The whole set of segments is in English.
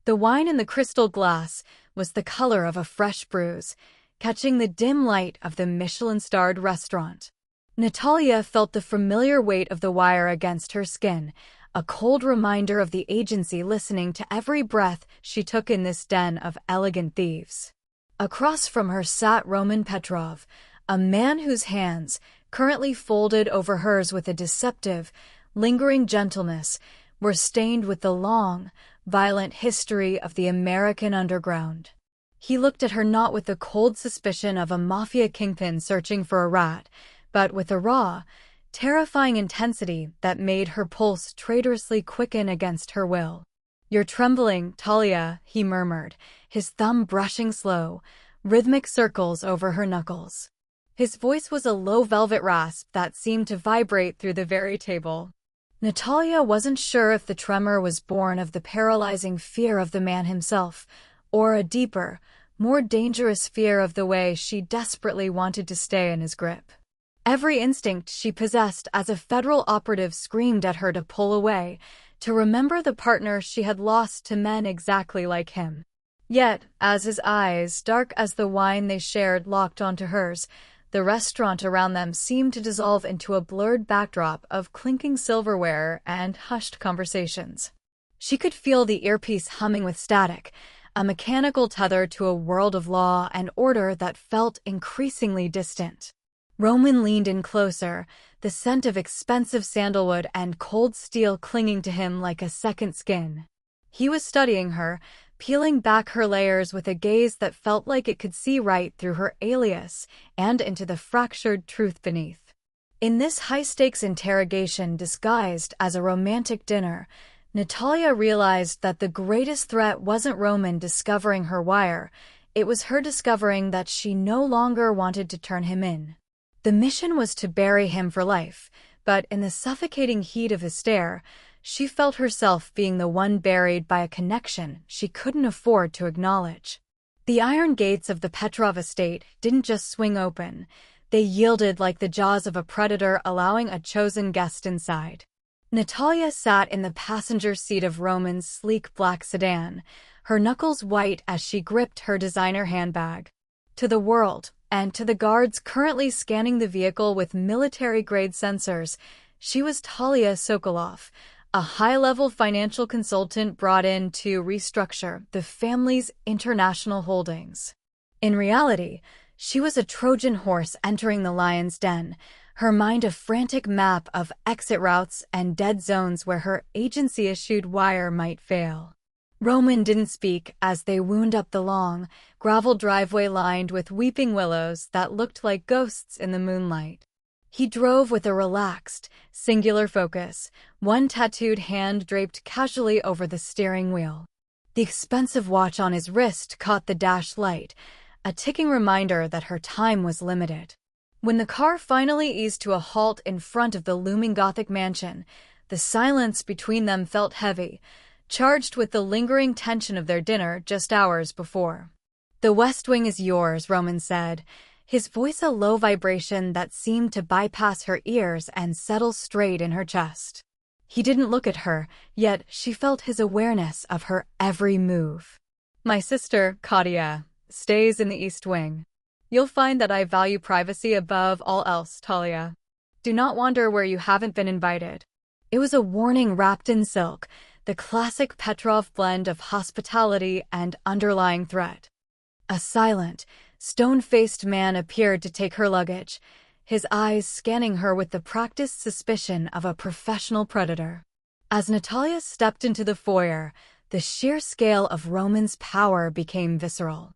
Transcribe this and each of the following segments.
The wine in the crystal glass was the color of a fresh bruise, catching the dim light of the Michelin-starred restaurant. Natalia felt the familiar weight of the wire against her skin, a cold reminder of the agency listening to every breath she took in this den of elegant thieves. Across from her sat Roman Petrov, a man whose hands, currently folded over hers with a deceptive, lingering gentleness, were stained with the long, violent history of the American underground. He looked at her not with the cold suspicion of a Mafia kingpin searching for a rat, but with a raw, terrifying intensity that made her pulse traitorously quicken against her will. "You're trembling, Talia," he murmured, his thumb brushing slow, rhythmic circles over her knuckles. His voice was a low velvet rasp that seemed to vibrate through the very table. Natalia wasn't sure if the tremor was born of the paralyzing fear of the man himself, or a deeper, more dangerous fear of the way she desperately wanted to stay in his grip. Every instinct she possessed as a federal operative screamed at her to pull away, to remember the partner she had lost to men exactly like him. Yet, as his eyes, dark as the wine they shared, locked onto hers, the restaurant around them seemed to dissolve into a blurred backdrop of clinking silverware and hushed conversations. She could feel the earpiece humming with static, a mechanical tether to a world of law and order that felt increasingly distant. Roman leaned in closer, the scent of expensive sandalwood and cold steel clinging to him like a second skin. He was studying her, peeling back her layers with a gaze that felt like it could see right through her alias and into the fractured truth beneath. In this high-stakes interrogation disguised as a romantic dinner, Natalia realized that the greatest threat wasn't Roman discovering her wire, it was her discovering that she no longer wanted to turn him in. The mission was to bury him for life, but in the suffocating heat of his stare, she felt herself being the one buried by a connection she couldn't afford to acknowledge. The iron gates of the Petrov estate didn't just swing open, they yielded like the jaws of a predator, allowing a chosen guest inside. Natalia sat in the passenger seat of Roman's sleek black sedan, her knuckles white as she gripped her designer handbag. To the world, and to the guards currently scanning the vehicle with military-grade sensors, she was Talia Sokolov, a high-level financial consultant brought in to restructure the family's international holdings. In reality, she was a Trojan horse entering the lion's den, her mind a frantic map of exit routes and dead zones where her agency-issued wire might fail. Roman didn't speak as they wound up the long, gravel driveway lined with weeping willows that looked like ghosts in the moonlight. He drove with a relaxed, singular focus, one tattooed hand draped casually over the steering wheel. The expensive watch on his wrist caught the dash light, a ticking reminder that her time was limited. When the car finally eased to a halt in front of the looming Gothic mansion, the silence between them felt heavy, charged with the lingering tension of their dinner just hours before. "The West Wing is yours," Roman said, his voice a low vibration that seemed to bypass her ears and settle straight in her chest. He didn't look at her, yet she felt his awareness of her every move. "My sister, Katia, stays in the East Wing. You'll find that I value privacy above all else, Talia. Do not wander where you haven't been invited." It was a warning wrapped in silk, the classic Petrov blend of hospitality and underlying threat. A silent, stone-faced man appeared to take her luggage, his eyes scanning her with the practiced suspicion of a professional predator. As Natalia stepped into the foyer, the sheer scale of Roman's power became visceral.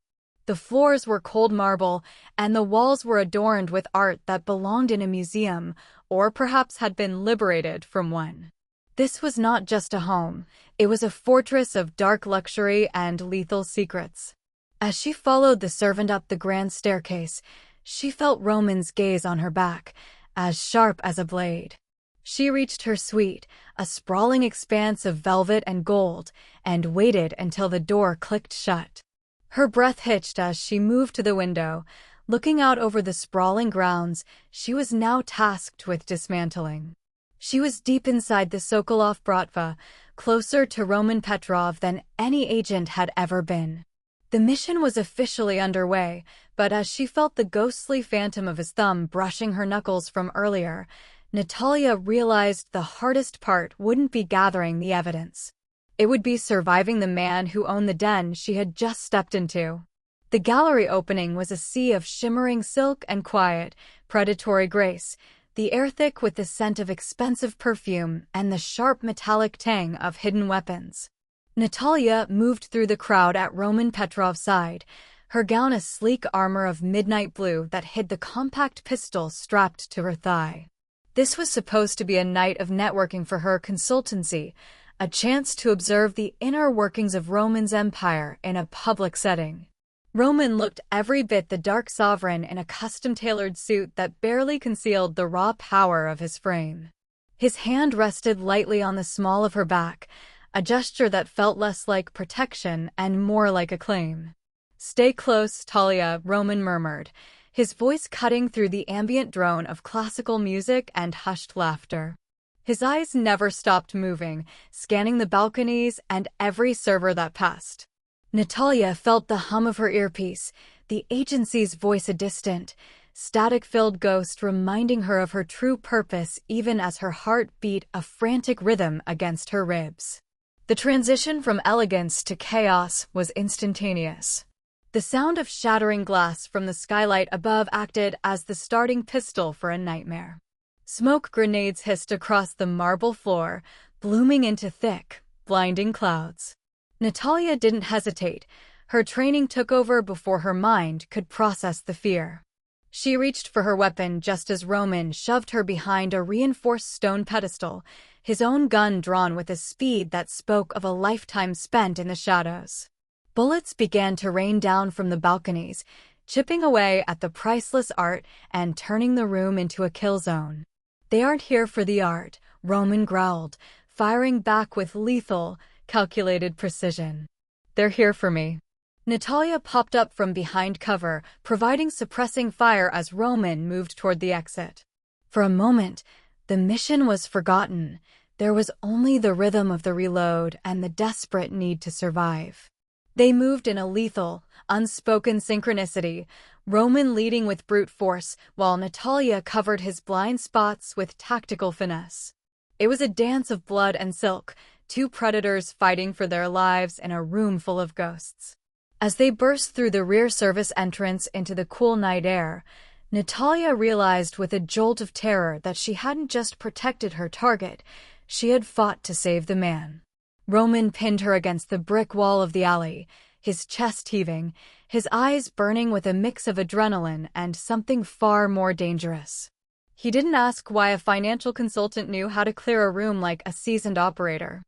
The floors were cold marble, and the walls were adorned with art that belonged in a museum, or perhaps had been liberated from one. This was not just a home, it was a fortress of dark luxury and lethal secrets. As she followed the servant up the grand staircase, she felt Roman's gaze on her back, as sharp as a blade. She reached her suite, a sprawling expanse of velvet and gold, and waited until the door clicked shut. Her breath hitched as she moved to the window, looking out over the sprawling grounds she was now tasked with dismantling. She was deep inside the Sokolov Bratva, closer to Roman Petrov than any agent had ever been. The mission was officially underway, but as she felt the ghostly phantom of his thumb brushing her knuckles from earlier, Natalia realized the hardest part wouldn't be gathering the evidence. It would be surviving the man who owned the den she had just stepped into. The gallery opening was a sea of shimmering silk and quiet, predatory grace, the air thick with the scent of expensive perfume and the sharp metallic tang of hidden weapons. Natalia moved through the crowd at Roman Petrov's side, her gown a sleek armor of midnight blue that hid the compact pistol strapped to her thigh. This was supposed to be a night of networking for her consultancy, a chance to observe the inner workings of Roman's empire in a public setting. Roman looked every bit the dark sovereign in a custom-tailored suit that barely concealed the raw power of his frame. His hand rested lightly on the small of her back, a gesture that felt less like protection and more like a claim. "Stay close, Talia," Roman murmured, his voice cutting through the ambient drone of classical music and hushed laughter. His eyes never stopped moving, scanning the balconies and every server that passed. Natalia felt the hum of her earpiece, the agency's voice a distant, static-filled ghost reminding her of her true purpose even as her heart beat a frantic rhythm against her ribs. The transition from elegance to chaos was instantaneous. The sound of shattering glass from the skylight above acted as the starting pistol for a nightmare. Smoke grenades hissed across the marble floor, blooming into thick, blinding clouds. Natalia didn't hesitate. Her training took over before her mind could process the fear. She reached for her weapon just as Roman shoved her behind a reinforced stone pedestal, his own gun drawn with a speed that spoke of a lifetime spent in the shadows. Bullets began to rain down from the balconies, chipping away at the priceless art and turning the room into a kill zone. "They aren't here for the art," Roman growled, firing back with lethal, calculated precision. "They're here for me." Natalia popped up from behind cover, providing suppressing fire as Roman moved toward the exit. For a moment, the mission was forgotten. There was only the rhythm of the reload and the desperate need to survive. They moved in a lethal, unspoken synchronicity, Roman leading with brute force, while Natalia covered his blind spots with tactical finesse. It was a dance of blood and silk, two predators fighting for their lives in a room full of ghosts. As they burst through the rear service entrance into the cool night air, Natalia realized with a jolt of terror that she hadn't just protected her target, she had fought to save the man. Roman pinned her against the brick wall of the alley, his chest heaving, his eyes burning with a mix of adrenaline and something far more dangerous. He didn't ask why a financial consultant knew how to clear a room like a seasoned operator.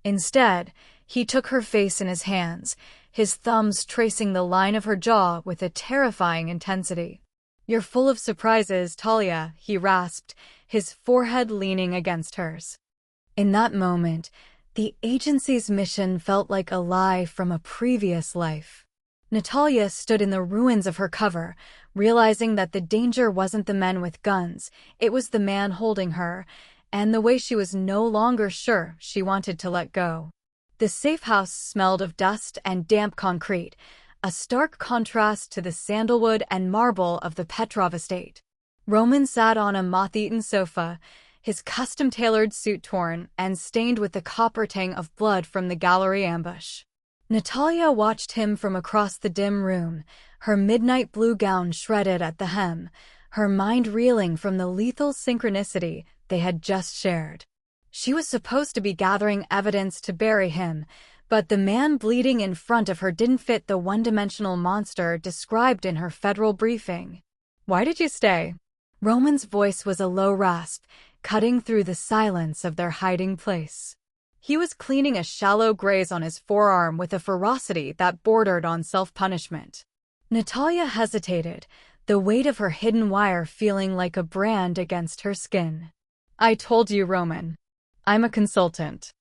Instead, he took her face in his hands, his thumbs tracing the line of her jaw with a terrifying intensity. "You're full of surprises, Talia," he rasped, his forehead leaning against hers. In that moment, the agency's mission felt like a lie from a previous life. Natalia stood in the ruins of her cover, realizing that the danger wasn't the men with guns, it was the man holding her, and the way she was no longer sure she wanted to let go. The safe house smelled of dust and damp concrete, a stark contrast to the sandalwood and marble of the Petrov estate. Roman sat on a moth-eaten sofa, his custom-tailored suit torn and stained with the copper tang of blood from the gallery ambush. Natalia watched him from across the dim room, her midnight blue gown shredded at the hem, her mind reeling from the lethal synchronicity they had just shared. She was supposed to be gathering evidence to bury him, but the man bleeding in front of her didn't fit the one-dimensional monster described in her federal briefing. "Why did you stay?" Roman's voice was a low rasp, cutting through the silence of their hiding place. He was cleaning a shallow graze on his forearm with a ferocity that bordered on self-punishment. Natalia hesitated, the weight of her hidden wire feeling like a brand against her skin. "I told you, Roman. I'm a consultant.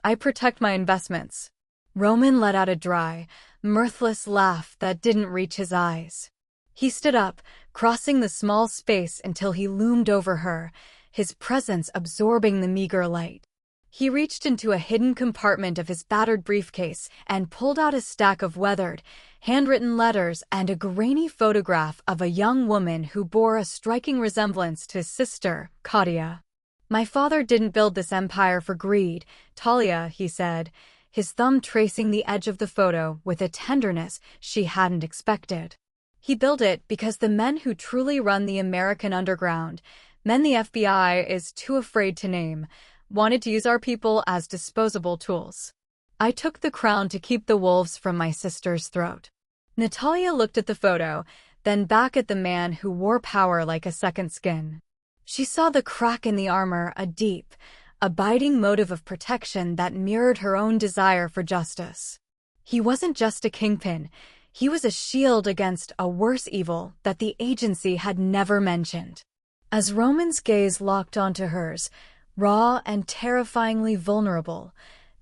I protect my investments." Roman let out a dry, mirthless laugh that didn't reach his eyes. He stood up, crossing the small space until he loomed over her, his presence absorbing the meager light. He reached into a hidden compartment of his battered briefcase and pulled out a stack of weathered, handwritten letters and a grainy photograph of a young woman who bore a striking resemblance to his sister, Katia. "My father didn't build this empire for greed, Talia," he said, his thumb tracing the edge of the photo with a tenderness she hadn't expected. "He built it because the men who truly run the American underground, men the FBI is too afraid to name, wanted to use our people as disposable tools. I took the crown to keep the wolves from my sister's throat." Natalia looked at the photo, then back at the man who wore power like a second skin. She saw the crack in the armor, a deep, abiding motive of protection that mirrored her own desire for justice. He wasn't just a kingpin, he was a shield against a worse evil that the agency had never mentioned. As Roman's gaze locked onto hers, raw and terrifyingly vulnerable,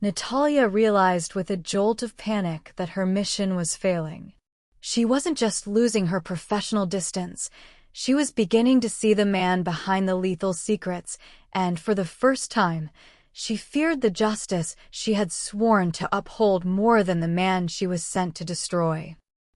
Natalia realized with a jolt of panic that her mission was failing. She wasn't just losing her professional distance, she was beginning to see the man behind the lethal secrets, and for the first time, she feared the justice she had sworn to uphold more than the man she was sent to destroy.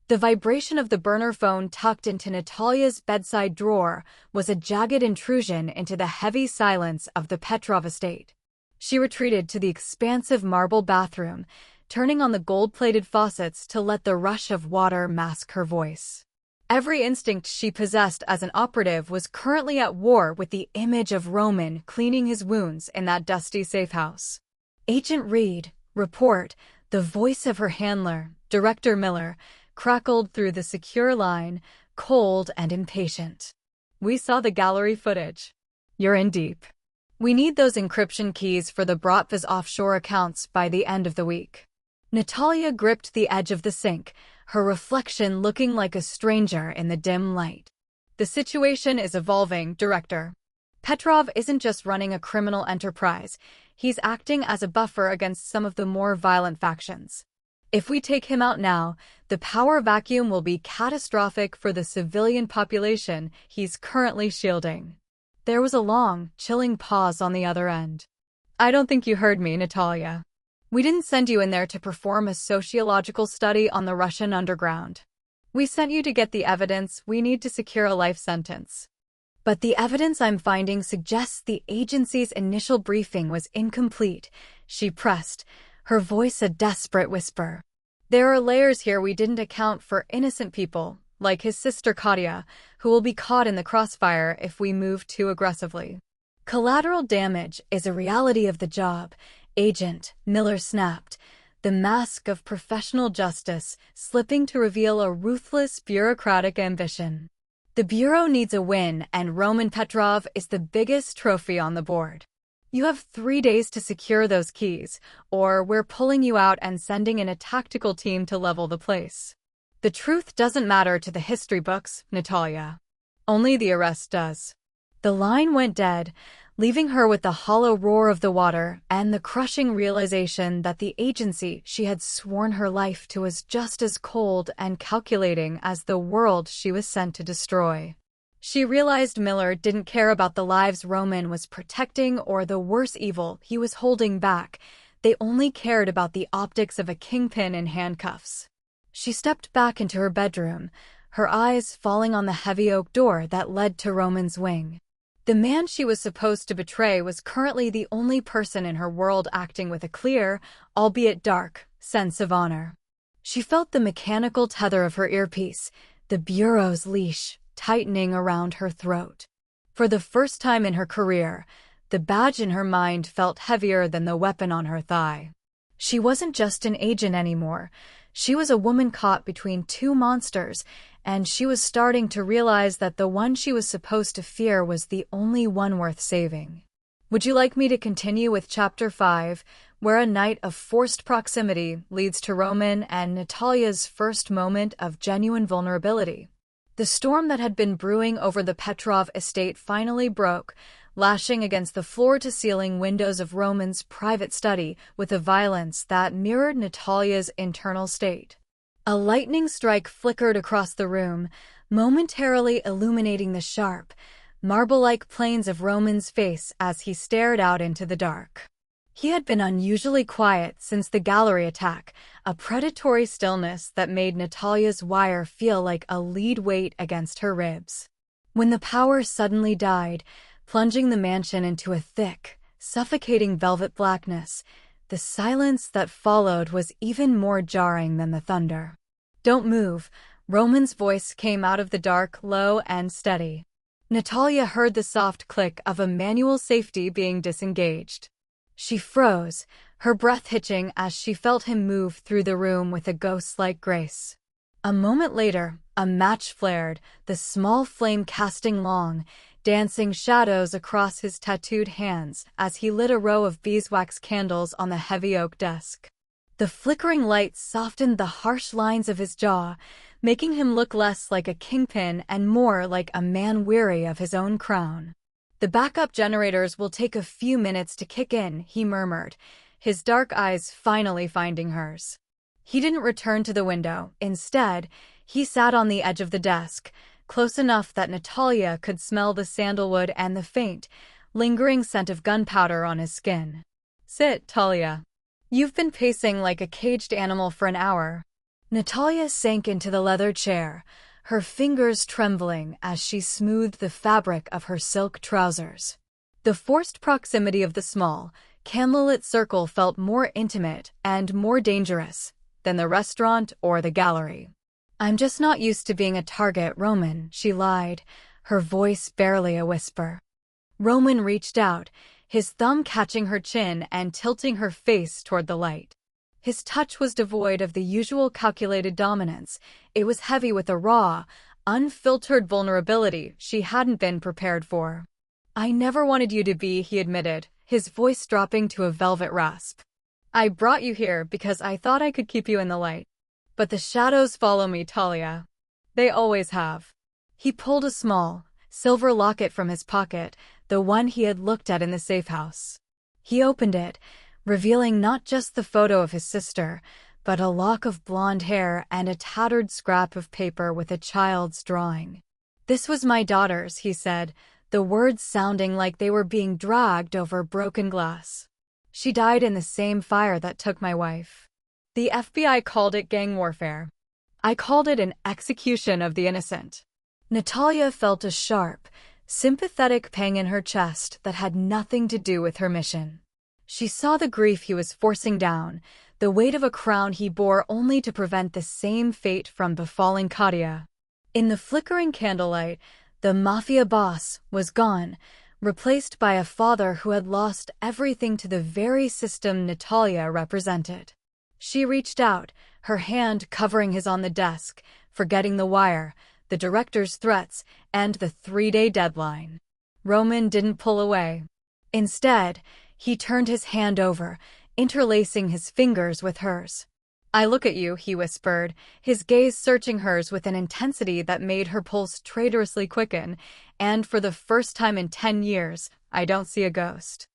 The vibration of the burner phone tucked into Natalia's bedside drawer was a jagged intrusion into the heavy silence of the Petrov estate. She retreated to the expansive marble bathroom, turning on the gold-plated faucets to let the rush of water mask her voice. Every instinct she possessed as an operative was currently at war with the image of Roman cleaning his wounds in that dusty safe house. "Agent Reed, report," the voice of her handler, Director Miller, crackled through the secure line, cold and impatient. "We saw the gallery footage. You're in deep. We need those encryption keys for the Bratva's offshore accounts by the end of the week." Natalia gripped the edge of the sink, her reflection looking like a stranger in the dim light. "The situation is evolving, Director. Petrov isn't just running a criminal enterprise, he's acting as a buffer against some of the more violent factions. If we take him out now, the power vacuum will be catastrophic for the civilian population he's currently shielding." There was a long, chilling pause on the other end. "I don't think you heard me, Natalia. We didn't send you in there to perform a sociological study on the Russian underground. We sent you to get the evidence we need to secure a life sentence. But the evidence I'm finding suggests the agency's initial briefing was incomplete," she pressed, her voice a desperate whisper. "There are layers here we didn't account for: innocent people, like his sister Katia, who will be caught in the crossfire if we move too aggressively. Collateral damage is a reality of the job," Agent Miller snapped, the mask of professional justice slipping to reveal a ruthless bureaucratic ambition. "The Bureau needs a win, and Roman Petrov is the biggest trophy on the board. You have 3 days to secure those keys, or we're pulling you out and sending in a tactical team to level the place. The truth doesn't matter to the history books, Natalia. Only the arrest does." The line went dead, leaving her with the hollow roar of the water and the crushing realization that the agency she had sworn her life to was just as cold and calculating as the world she was sent to destroy. She realized Miller didn't care about the lives Roman was protecting or the worse evil he was holding back. They only cared about the optics of a kingpin in handcuffs. She stepped back into her bedroom, her eyes falling on the heavy oak door that led to Roman's wing. The man she was supposed to betray was currently the only person in her world acting with a clear, albeit dark, sense of honor. She felt the mechanical tether of her earpiece, the Bureau's leash, tightening around her throat. For the first time in her career, the badge in her mind felt heavier than the weapon on her thigh. She wasn't just an agent anymore. She was a woman caught between two monsters, and she was starting to realize that the one she was supposed to fear was the only one worth saving. Would you like me to continue with Chapter 5, where a night of forced proximity leads to Roman and Natalia's first moment of genuine vulnerability? The storm that had been brewing over the Petrov estate finally broke, lashing against the floor-to-ceiling windows of Roman's private study with a violence that mirrored Natalia's internal state. A lightning strike flickered across the room, momentarily illuminating the sharp, marble-like planes of Roman's face as he stared out into the dark. He had been unusually quiet since the gallery attack, a predatory stillness that made Natalia's wire feel like a lead weight against her ribs. When the power suddenly died, plunging the mansion into a thick, suffocating velvet blackness, the silence that followed was even more jarring than the thunder. "Don't move," Roman's voice came out of the dark, low and steady. Natalia heard the soft click of a manual safety being disengaged. She froze, her breath hitching as she felt him move through the room with a ghost-like grace. A moment later, a match flared, the small flame casting long, dancing shadows across his tattooed hands as he lit a row of beeswax candles on the heavy oak desk. The flickering light softened the harsh lines of his jaw, making him look less like a kingpin and more like a man weary of his own crown. "The backup generators will take a few minutes to kick in," he murmured, his dark eyes finally finding hers. He didn't return to the window. Instead, he sat on the edge of the desk, close enough that Natalia could smell the sandalwood and the faint, lingering scent of gunpowder on his skin. "Sit, Talia. You've been pacing like a caged animal for an hour." Natalia sank into the leather chair, her fingers trembling as she smoothed the fabric of her silk trousers. The forced proximity of the small, candlelit circle felt more intimate and more dangerous than the restaurant or the gallery. "I'm just not used to being a target, Roman," she lied, her voice barely a whisper. Roman reached out, his thumb catching her chin and tilting her face toward the light. His touch was devoid of the usual calculated dominance. It was heavy with a raw, unfiltered vulnerability she hadn't been prepared for. "I never wanted you to be," he admitted, his voice dropping to a velvet rasp. "I brought you here because I thought I could keep you in the light. But the shadows follow me, Talia. They always have." He pulled a small, silver locket from his pocket, the one he had looked at in the safe house. He opened it, revealing not just the photo of his sister, but a lock of blonde hair and a tattered scrap of paper with a child's drawing. "This was my daughter's," he said, the words sounding like they were being dragged over broken glass. "She died in the same fire that took my wife. The FBI called it gang warfare. I called it an execution of the innocent." Natalia felt a sharp, sympathetic pang in her chest that had nothing to do with her mission. She saw the grief he was forcing down, the weight of a crown he bore only to prevent the same fate from befalling Katia. In the flickering candlelight, the Mafia boss was gone, replaced by a father who had lost everything to the very system Natalia represented. She reached out, her hand covering his on the desk, forgetting the wire, the director's threats, and the 3-day deadline. Roman didn't pull away. Instead, he turned his hand over, interlacing his fingers with hers. "I look at you," he whispered, his gaze searching hers with an intensity that made her pulse traitorously quicken, "and for the first time in 10 years, I don't see a ghost.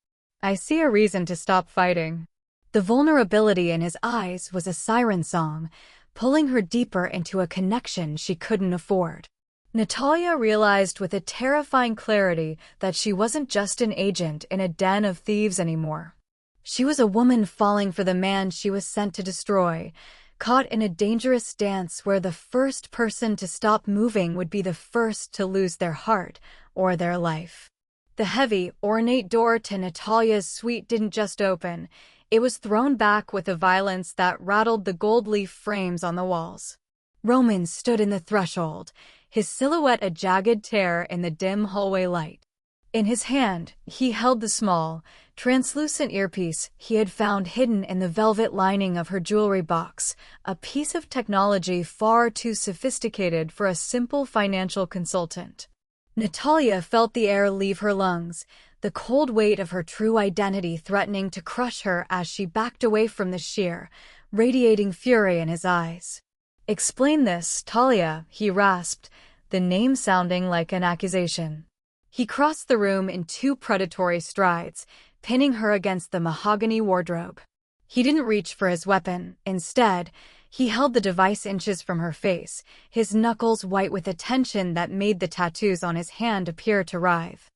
I see a reason to stop fighting." The vulnerability in his eyes was a siren song, pulling her deeper into a connection she couldn't afford. Natalia realized with a terrifying clarity that she wasn't just an agent in a den of thieves anymore. She was a woman falling for the man she was sent to destroy, caught in a dangerous dance where the first person to stop moving would be the first to lose their heart or their life. The heavy, ornate door to Natalia's suite didn't just open. It was thrown back with a violence that rattled the gold leaf frames on the walls. Roman stood in the threshold, his silhouette a jagged tear in the dim hallway light. In his hand, he held the small, translucent earpiece he had found hidden in the velvet lining of her jewelry box, a piece of technology far too sophisticated for a simple financial consultant. Natalia felt the air leave her lungs, the cold weight of her true identity threatening to crush her as she backed away from the sheer, radiating fury in his eyes. "Explain this, Talia," he rasped, the name sounding like an accusation. He crossed the room in 2 predatory strides, pinning her against the mahogany wardrobe. He didn't reach for his weapon. Instead, he held the device inches from her face, his knuckles white with a tension that made the tattoos on his hand appear to writhe.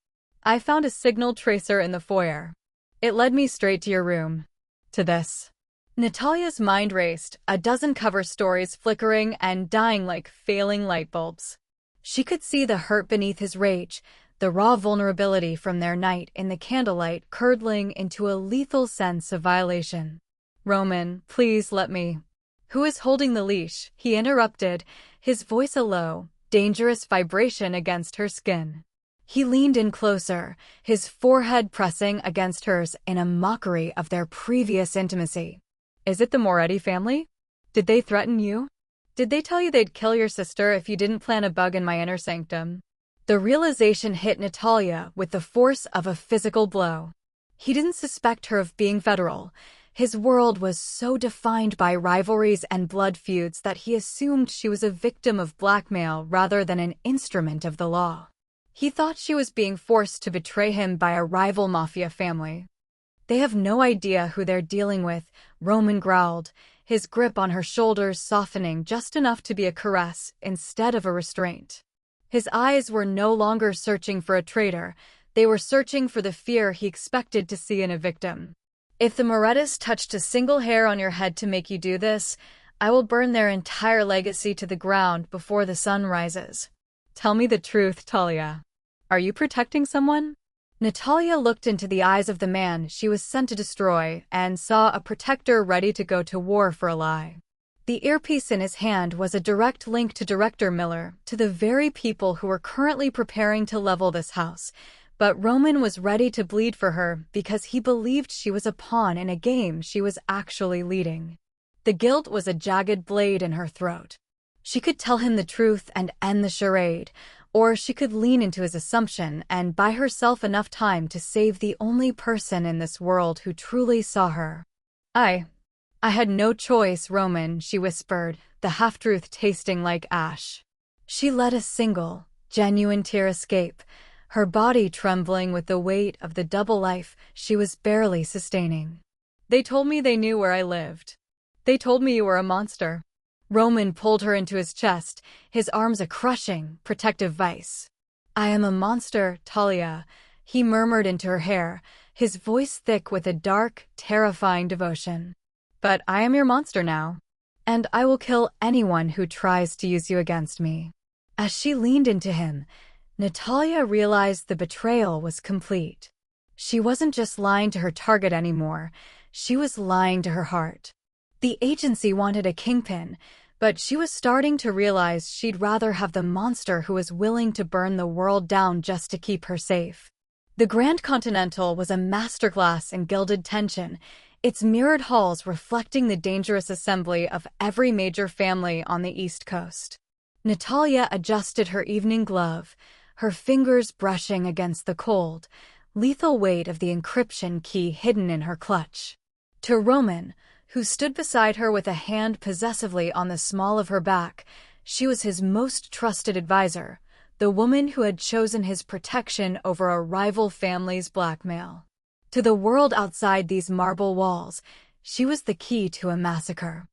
"I found a signal tracer in the foyer. It led me straight to your room. To this. Natalia's mind raced, a dozen cover stories flickering and dying like failing light bulbs. She could see the hurt beneath his rage, the raw vulnerability from their night in the candlelight curdling into a lethal sense of violation. Roman, please let me. Who is holding the leash? He interrupted, his voice a low, dangerous vibration against her skin. He leaned in closer, his forehead pressing against hers in a mockery of their previous intimacy. Is it the Moretti family? Did they threaten you? Did they tell you they'd kill your sister if you didn't plant a bug in my inner sanctum? The realization hit Natalia with the force of a physical blow. He didn't suspect her of being federal. His world was so defined by rivalries and blood feuds that he assumed she was a victim of blackmail rather than an instrument of the law. He thought she was being forced to betray him by a rival Mafia family. They have no idea who they're dealing with, Roman growled, his grip on her shoulders softening just enough to be a caress instead of a restraint. His eyes were no longer searching for a traitor, they were searching for the fear he expected to see in a victim. If the Morettis touched a single hair on your head to make you do this, I will burn their entire legacy to the ground before the sun rises. Tell me the truth, Talia. Are you protecting someone? Natalia looked into the eyes of the man she was sent to destroy and saw a protector ready to go to war for a lie. The earpiece in his hand was a direct link to Director Miller, to the very people who were currently preparing to level this house. But Roman was ready to bleed for her because he believed she was a pawn in a game she was actually leading. The guilt was a jagged blade in her throat. She could tell him the truth and end the charade, or she could lean into his assumption and buy herself enough time to save the only person in this world who truly saw her. I had no choice, Roman, she whispered, the half-truth tasting like ash. She let a single, genuine tear escape, her body trembling with the weight of the double life she was barely sustaining. They told me they knew where I lived. They told me you were a monster. Roman pulled her into his chest, his arms a crushing, protective vice. I am a monster, Talia, he murmured into her hair, his voice thick with a dark, terrifying devotion. But I am your monster now, and I will kill anyone who tries to use you against me. As she leaned into him, Natalia realized the betrayal was complete. She wasn't just lying to her target anymore, she was lying to her heart. The agency wanted a kingpin, but she was starting to realize she'd rather have the monster who was willing to burn the world down just to keep her safe. The Grand Continental was a masterclass in gilded tension, its mirrored halls reflecting the dangerous assembly of every major family on the East Coast. Natalia adjusted her evening glove, her fingers brushing against the cold, lethal weight of the encryption key hidden in her clutch. To Roman, who stood beside her with a hand possessively on the small of her back, she was his most trusted advisor, the woman who had chosen his protection over a rival family's blackmail. To the world outside these marble walls, she was the key to a massacre.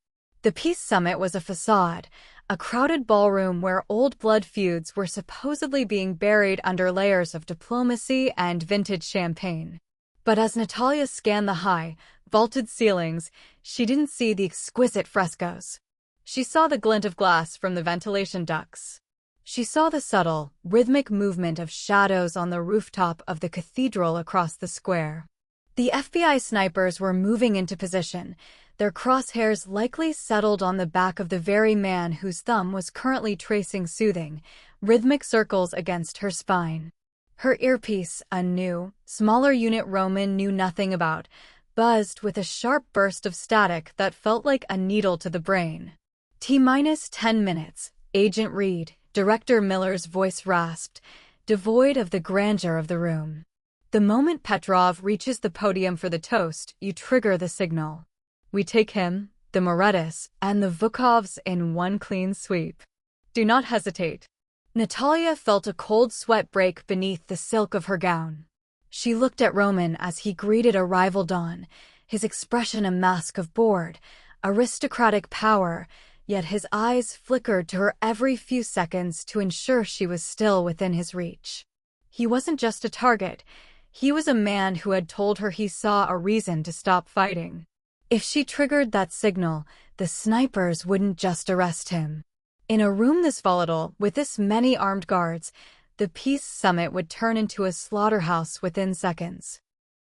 The Peace Summit was a facade, a crowded ballroom where old blood feuds were supposedly being buried under layers of diplomacy and vintage champagne. But as Natalia scanned the high, vaulted ceilings, she didn't see the exquisite frescoes. She saw the glint of glass from the ventilation ducts. She saw the subtle, rhythmic movement of shadows on the rooftop of the cathedral across the square. The FBI snipers were moving into position, their crosshairs likely settled on the back of the very man whose thumb was currently tracing soothing, rhythmic circles against her spine. Her earpiece, a new, smaller unit Roman knew nothing about, buzzed with a sharp burst of static that felt like a needle to the brain. T-minus 10 minutes, Agent Reed, Director Miller's voice rasped, devoid of the grandeur of the room. The moment Petrov reaches the podium for the toast, you trigger the signal. We take him, the Morettis, and the Vukovs in one clean sweep. Do not hesitate. Natalia felt a cold sweat break beneath the silk of her gown. She looked at Roman as he greeted a rival Don, his expression a mask of bored, aristocratic power, yet his eyes flickered to her every few seconds to ensure she was still within his reach. He wasn't just a target, He was a man who had told her he saw a reason to stop fighting. If she triggered that signal, the snipers wouldn't just arrest him. In a room this volatile, with this many armed guards, the peace summit would turn into a slaughterhouse within seconds.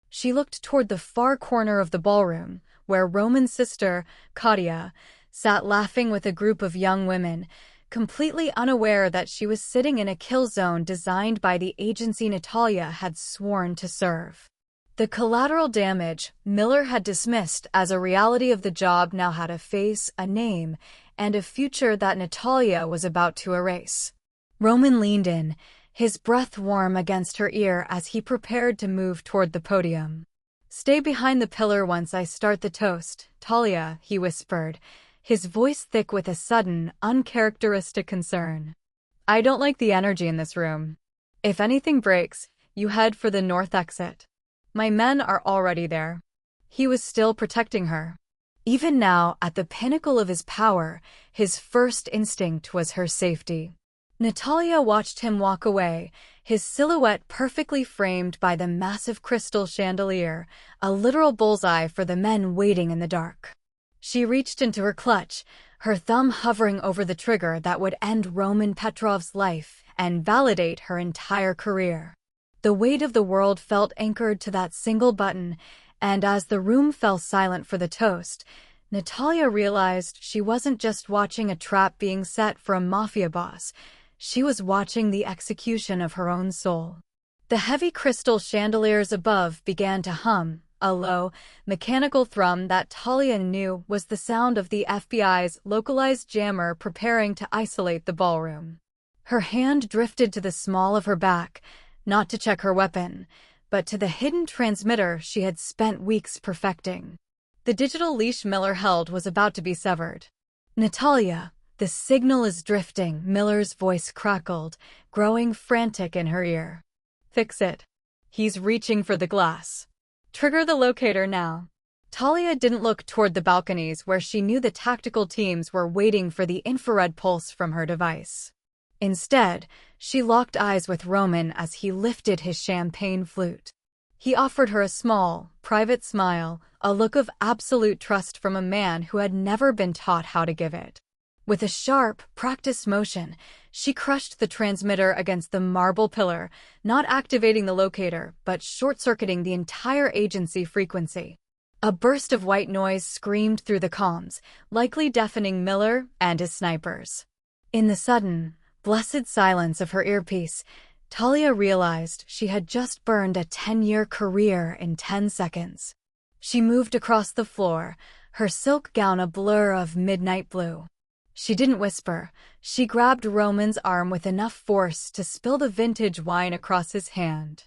She looked toward the far corner of the ballroom, where Roman's sister, Katia, sat laughing with a group of young women, completely unaware that she was sitting in a kill zone designed by the agency Natalia had sworn to serve. The collateral damage Miller had dismissed as a reality of the job now had a face, a name, and a future that Natalia was about to erase. Roman leaned in, his breath warm against her ear as he prepared to move toward the podium. "Stay behind the pillar once I start the toast, Talia," he whispered, his voice thick with a sudden, uncharacteristic concern. "I don't like the energy in this room. If anything breaks, you head for the north exit. My men are already there." He was still protecting her. Even now, at the pinnacle of his power, his first instinct was her safety. Natalia watched him walk away, his silhouette perfectly framed by the massive crystal chandelier, a literal bullseye for the men waiting in the dark. She reached into her clutch, her thumb hovering over the trigger that would end Roman Petrov's life and validate her entire career. The weight of the world felt anchored to that single button, and as the room fell silent for the toast, Natalia realized she wasn't just watching a trap being set for a mafia boss. She was watching the execution of her own soul. The heavy crystal chandeliers above began to hum, a low, mechanical thrum that Talia knew was the sound of the FBI's localized jammer preparing to isolate the ballroom. Her hand drifted to the small of her back, not to check her weapon, but to the hidden transmitter she had spent weeks perfecting. The digital leash Miller held was about to be severed. "Natalia, the signal is drifting," Miller's voice crackled, growing frantic in her ear. "Fix it. He's reaching for the glass. Trigger the locator now." Talia didn't look toward the balconies where she knew the tactical teams were waiting for the infrared pulse from her device. Instead, she locked eyes with Roman as he lifted his champagne flute. He offered her a small, private smile, a look of absolute trust from a man who had never been taught how to give it. With a sharp, practiced motion, she crushed the transmitter against the marble pillar, not activating the locator, but short-circuiting the entire agency frequency. A burst of white noise screamed through the comms, likely deafening Miller and his snipers. In the sudden, blessed silence of her earpiece, Talia realized she had just burned a 10-year career in 10 seconds. She moved across the floor, her silk gown a blur of midnight blue. She didn't whisper. She grabbed Roman's arm with enough force to spill the vintage wine across his hand.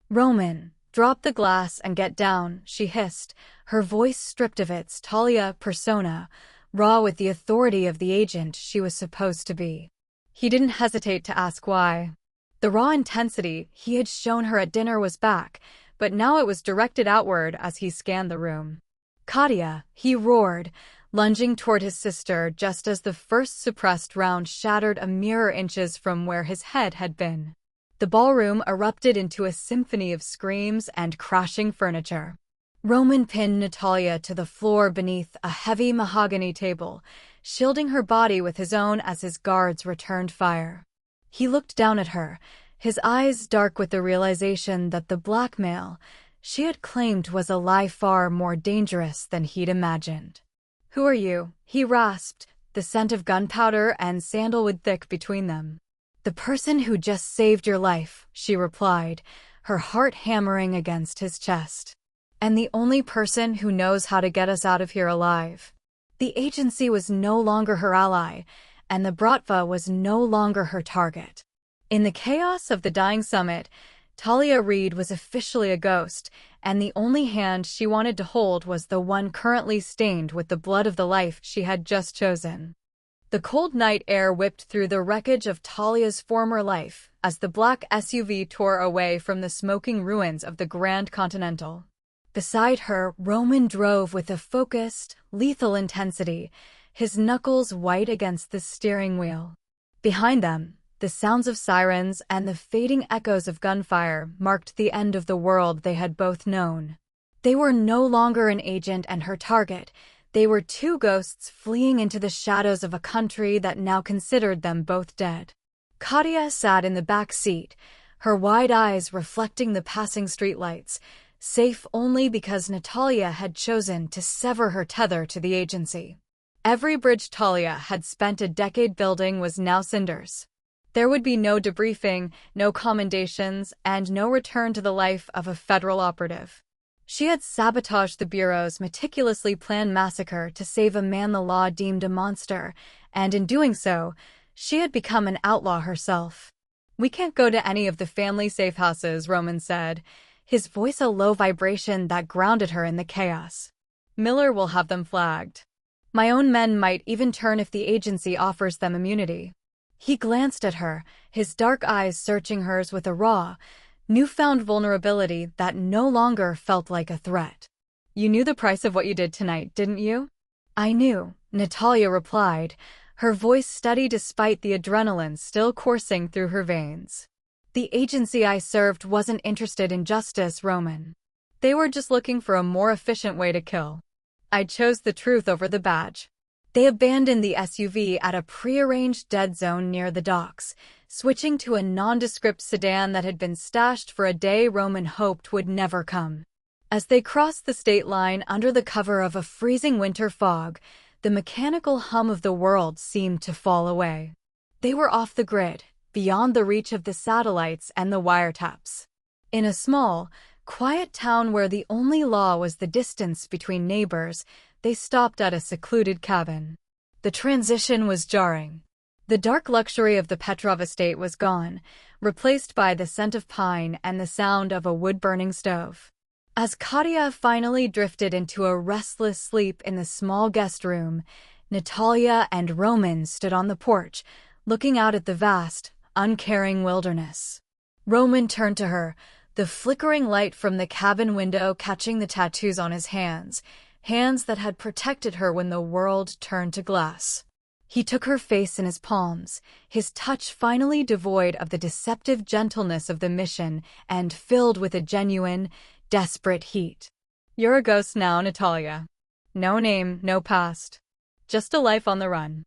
"Roman, drop the glass and get down," she hissed, her voice stripped of its Talia persona, raw with the authority of the agent she was supposed to be. He didn't hesitate to ask why. The raw intensity he had shown her at dinner was back, but now it was directed outward as he scanned the room. "Katia," he roared, lunging toward his sister just as the first suppressed round shattered a mere inches from where his head had been. The ballroom erupted into a symphony of screams and crashing furniture. Roman pinned Natalia to the floor beneath a heavy mahogany table, shielding her body with his own as his guards returned fire. He looked down at her, his eyes dark with the realization that the blackmail she had claimed was a lie far more dangerous than he'd imagined. "Who are you?" he rasped, the scent of gunpowder and sandalwood thick between them. "The person who just saved your life," she replied, her heart hammering against his chest. "And the only person who knows how to get us out of here alive." The agency was no longer her ally, and the Bratva was no longer her target. In the chaos of the dying summit, Talia Reid was officially a ghost, and the only hand she wanted to hold was the one currently stained with the blood of the life she had just chosen. The cold night air whipped through the wreckage of Talia's former life as the black SUV tore away from the smoking ruins of the Grand Continental. Beside her, Roman drove with a focused, lethal intensity, his knuckles white against the steering wheel. Behind them, The sounds of sirens and the fading echoes of gunfire marked the end of the world they had both known. They were no longer an agent and her target. They were two ghosts fleeing into the shadows of a country that now considered them both dead. Katia sat in the back seat, her wide eyes reflecting the passing streetlights, safe only because Natalia had chosen to sever her tether to the agency. Every bridge Talia had spent a decade building was now cinders. There would be no debriefing, no commendations, and no return to the life of a federal operative. She had sabotaged the Bureau's meticulously planned massacre to save a man the law deemed a monster, and in doing so, she had become an outlaw herself. "We can't go to any of the family safe houses," Roman said, his voice a low vibration that grounded her in the chaos. "Miller will have them flagged. My own men might even turn if the agency offers them immunity." He glanced at her, his dark eyes searching hers with a raw, newfound vulnerability that no longer felt like a threat. "You knew the price of what you did tonight, didn't you?" "I knew," Natalia replied, her voice steady despite the adrenaline still coursing through her veins. "The agency I served wasn't interested in justice, Roman. They were just looking for a more efficient way to kill. I chose the truth over the badge." They abandoned the SUV at a prearranged dead zone near the docks, switching to a nondescript sedan that had been stashed for a day Roman hoped would never come. As they crossed the state line under the cover of a freezing winter fog, the mechanical hum of the world seemed to fall away. They were off the grid, beyond the reach of the satellites and the wiretaps. In a small, quiet town where the only law was the distance between neighbors, they stopped at a secluded cabin. The transition was jarring. The dark luxury of the Petrov estate was gone, replaced by the scent of pine and the sound of a wood-burning stove. As Katia finally drifted into a restless sleep in the small guest room, Natalia and Roman stood on the porch, looking out at the vast, uncaring wilderness. Roman turned to her, the flickering light from the cabin window catching the tattoos on his hands that had protected her when the world turned to glass. He took her face in his palms, his touch finally devoid of the deceptive gentleness of the mission and filled with a genuine, desperate heat. "You're a ghost now, Natalia. No name, no past. Just a life on the run."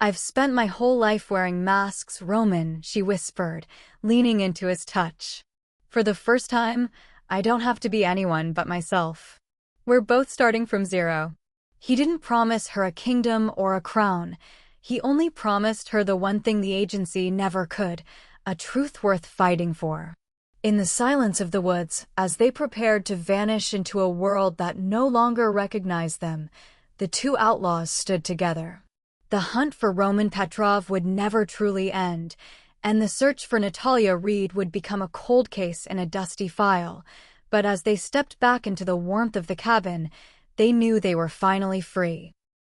"I've spent my whole life wearing masks, Roman," she whispered, leaning into his touch. "For the first time, I don't have to be anyone but myself. We're both starting from zero." He didn't promise her a kingdom or a crown. He only promised her the one thing the agency never could, a truth worth fighting for. In the silence of the woods, as they prepared to vanish into a world that no longer recognized them, the two outlaws stood together. The hunt for Roman Petrov would never truly end, and the search for Natalia Reed would become a cold case in a dusty file. But as they stepped back into the warmth of the cabin, they knew they were finally free.